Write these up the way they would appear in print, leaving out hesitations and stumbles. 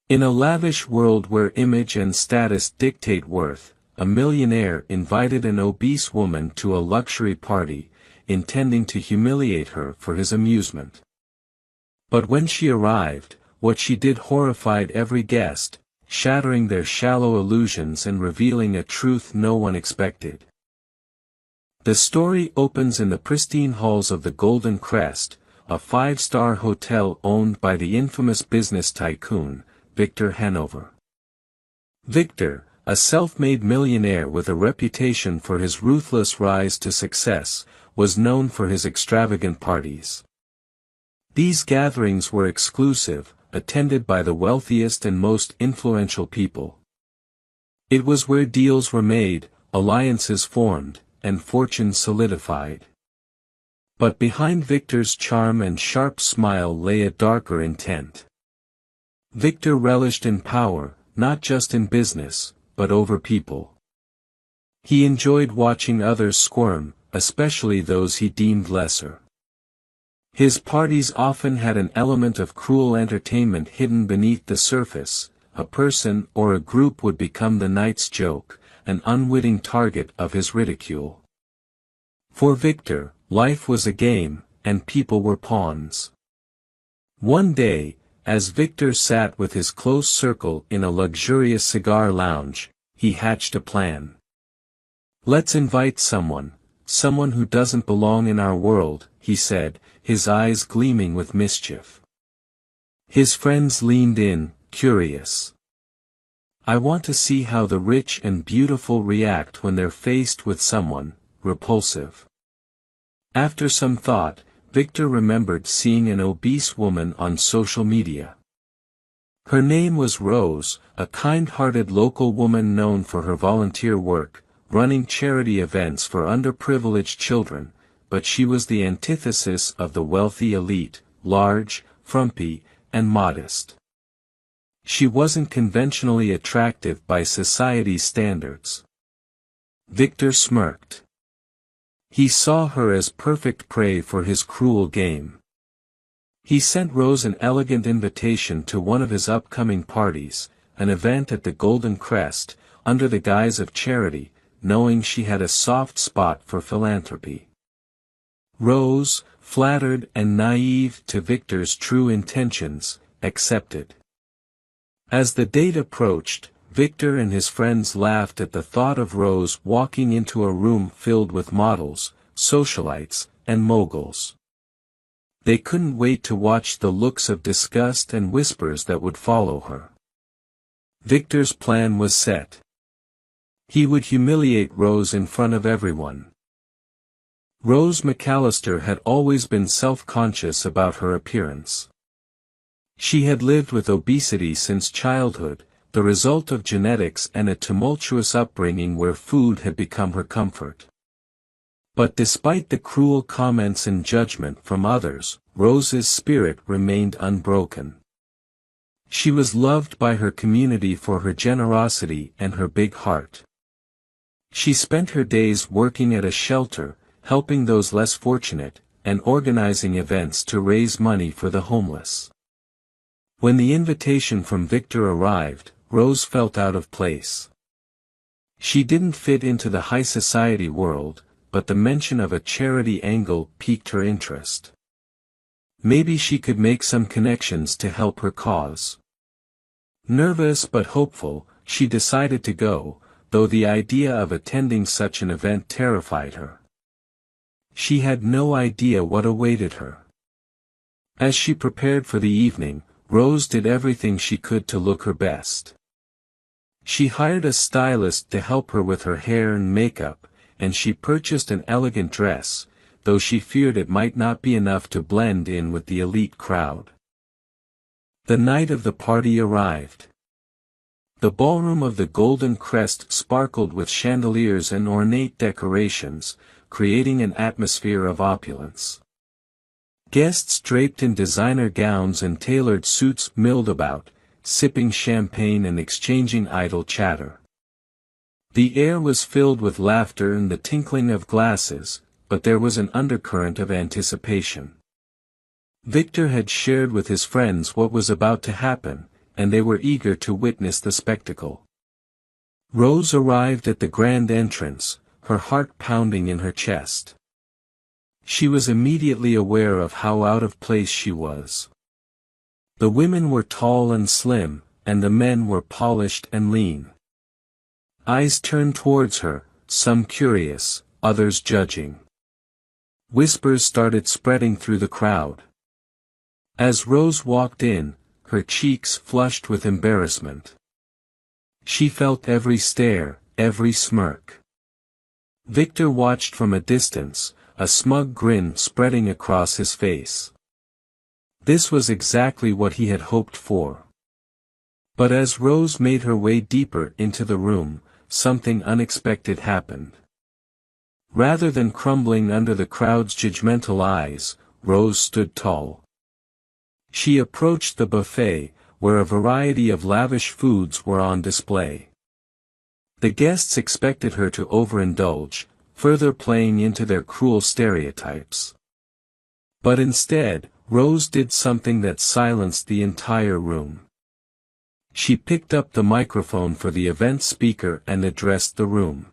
In a lavish world where image and status dictate worth, a millionaire invited an obese woman to a luxury party, intending to humiliate her for his amusement. But when she arrived, what she did horrified every guest, shattering their shallow illusions and revealing a truth no one expected. The story opens in the pristine halls of the Golden Crest, a five-star hotel owned by the infamous business tycoon, Victor Hanover. Victor, a self-made millionaire with a reputation for his ruthless rise to success, was known for his extravagant parties. These gatherings were exclusive, attended by the wealthiest and most influential people. It was where deals were made, alliances formed, and fortunes solidified. But behind Victor's charm and sharp smile lay a darker intent. Victor relished in power, not just in business, but over people. He enjoyed watching others squirm, especially those he deemed lesser. His parties often had an element of cruel entertainment hidden beneath the surface. A person or a group would become the night's joke, an unwitting target of his ridicule. For Victor, life was a game, and people were pawns. One day, as Victor sat with his close circle in a luxurious cigar lounge, he hatched a plan. "Let's invite someone who doesn't belong in our world," he said, his eyes gleaming with mischief. His friends leaned in, curious. "I want to see how the rich and beautiful react when they're faced with someone repulsive." After some thought, Victor remembered seeing an obese woman on social media. Her name was Rose, a kind-hearted local woman known for her volunteer work, running charity events for underprivileged children, but she was the antithesis of the wealthy elite, large, frumpy, and modest. She wasn't conventionally attractive by society's standards. Victor smirked. He saw her as perfect prey for his cruel game. He sent Rose an elegant invitation to one of his upcoming parties, an event at the Golden Crest, under the guise of charity, knowing she had a soft spot for philanthropy. Rose, flattered and naive to Victor's true intentions, accepted. As the date approached, Victor and his friends laughed at the thought of Rose walking into a room filled with models, socialites, and moguls. They couldn't wait to watch the looks of disgust and whispers that would follow her. Victor's plan was set. He would humiliate Rose in front of everyone. Rose McAllister had always been self-conscious about her appearance. She had lived with obesity since childhood, the result of genetics and a tumultuous upbringing where food had become her comfort. But despite the cruel comments and judgment from others, Rose's spirit remained unbroken. She was loved by her community for her generosity and her big heart. She spent her days working at a shelter, helping those less fortunate, and organizing events to raise money for the homeless. When the invitation from Victor arrived, Rose felt out of place. She didn't fit into the high society world, but the mention of a charity angle piqued her interest. Maybe she could make some connections to help her cause. Nervous but hopeful, she decided to go, though the idea of attending such an event terrified her. She had no idea what awaited her. As she prepared for the evening, Rose did everything she could to look her best. She hired a stylist to help her with her hair and makeup, and she purchased an elegant dress, though she feared it might not be enough to blend in with the elite crowd. The night of the party arrived. The ballroom of the Golden Crest sparkled with chandeliers and ornate decorations, creating an atmosphere of opulence. Guests draped in designer gowns and tailored suits milled about, sipping champagne and exchanging idle chatter. The air was filled with laughter and the tinkling of glasses, but there was an undercurrent of anticipation. Victor had shared with his friends what was about to happen, and they were eager to witness the spectacle. Rose arrived at the grand entrance, her heart pounding in her chest. She was immediately aware of how out of place she was. The women were tall and slim, and the men were polished and lean. Eyes turned towards her, some curious, others judging. Whispers started spreading through the crowd. As Rose walked in, her cheeks flushed with embarrassment. She felt every stare, every smirk. Victor watched from a distance, a smug grin spreading across his face. This was exactly what he had hoped for. But as Rose made her way deeper into the room, something unexpected happened. Rather than crumbling under the crowd's judgmental eyes, Rose stood tall. She approached the buffet, where a variety of lavish foods were on display. The guests expected her to overindulge, further playing into their cruel stereotypes. But instead, Rose did something that silenced the entire room. She picked up the microphone for the event speaker and addressed the room.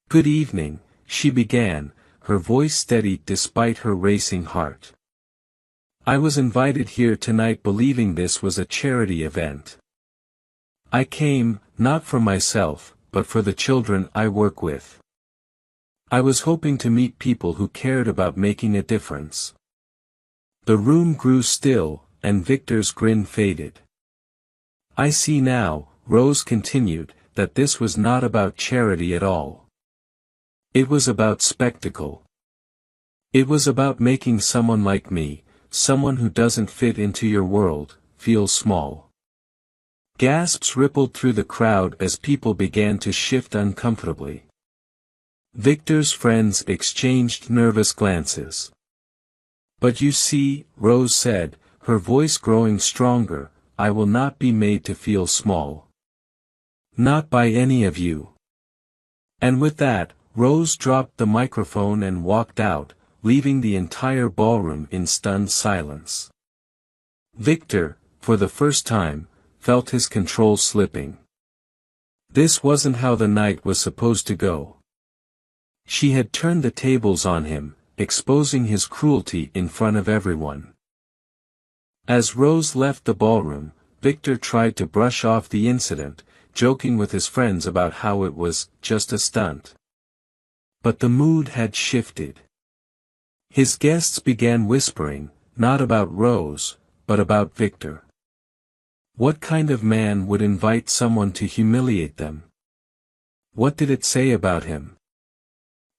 "Good evening," she began, her voice steady despite her racing heart. "I was invited here tonight believing this was a charity event. I came, not for myself, but for the children I work with. I was hoping to meet people who cared about making a difference." The room grew still, and Victor's grin faded. "I see now," Rose continued, "that this was not about charity at all. It was about spectacle. It was about making someone like me, someone who doesn't fit into your world, feel small." Gasps rippled through the crowd as people began to shift uncomfortably. Victor's friends exchanged nervous glances. "But you see," Rose said, her voice growing stronger, "I will not be made to feel small. Not by any of you." And with that, Rose dropped the microphone and walked out, leaving the entire ballroom in stunned silence. Victor, for the first time, felt his control slipping. This wasn't how the night was supposed to go. She had turned the tables on him, exposing his cruelty in front of everyone. As Rose left the ballroom, Victor tried to brush off the incident, joking with his friends about how it was just a stunt. But the mood had shifted. His guests began whispering, not about Rose, but about Victor. What kind of man would invite someone to humiliate them? What did it say about him?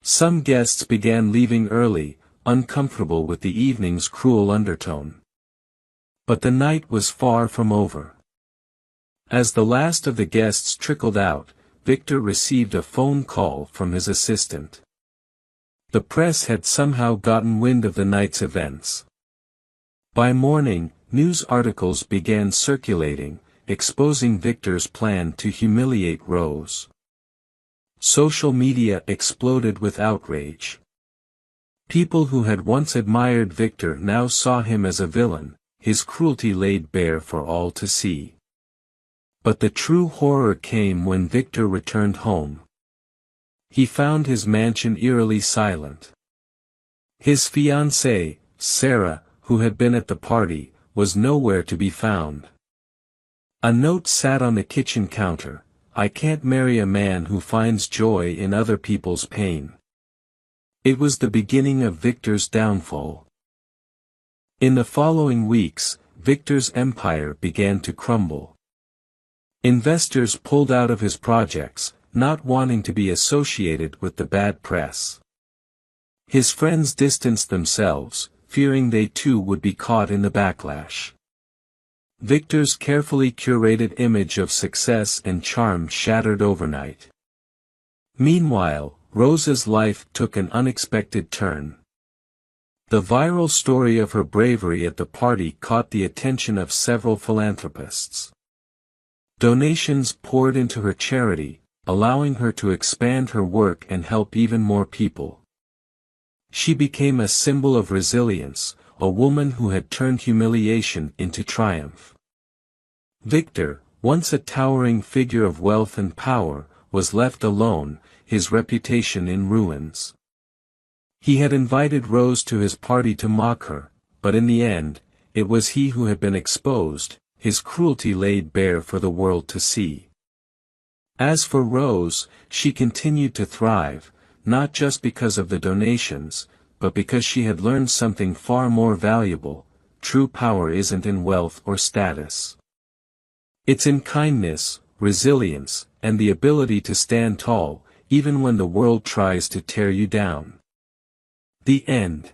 Some guests began leaving early, uncomfortable with the evening's cruel undertone. But the night was far from over. As the last of the guests trickled out, Victor received a phone call from his assistant. The press had somehow gotten wind of the night's events. By morning, news articles began circulating, exposing Victor's plan to humiliate Rose. Social media exploded with outrage. People who had once admired Victor now saw him as a villain, his cruelty laid bare for all to see. But the true horror came when Victor returned home. He found his mansion eerily silent. His fiancée, Sarah, who had been at the party, was nowhere to be found. A note sat on the kitchen counter: "I can't marry a man who finds joy in other people's pain." It was the beginning of Victor's downfall. In the following weeks, Victor's empire began to crumble. Investors pulled out of his projects, not wanting to be associated with the bad press. His friends distanced themselves, fearing they too would be caught in the backlash. Victor's carefully curated image of success and charm shattered overnight. Meanwhile, Rose's life took an unexpected turn. The viral story of her bravery at the party caught the attention of several philanthropists. Donations poured into her charity, allowing her to expand her work and help even more people. She became a symbol of resilience, a woman who had turned humiliation into triumph. Victor, once a towering figure of wealth and power, was left alone, his reputation in ruins. He had invited Rose to his party to mock her, but in the end, it was he who had been exposed, his cruelty laid bare for the world to see. As for Rose, she continued to thrive, not just because of the donations, but because she had learned something far more valuable: true power isn't in wealth or status. It's in kindness, resilience, and the ability to stand tall, even when the world tries to tear you down. The end.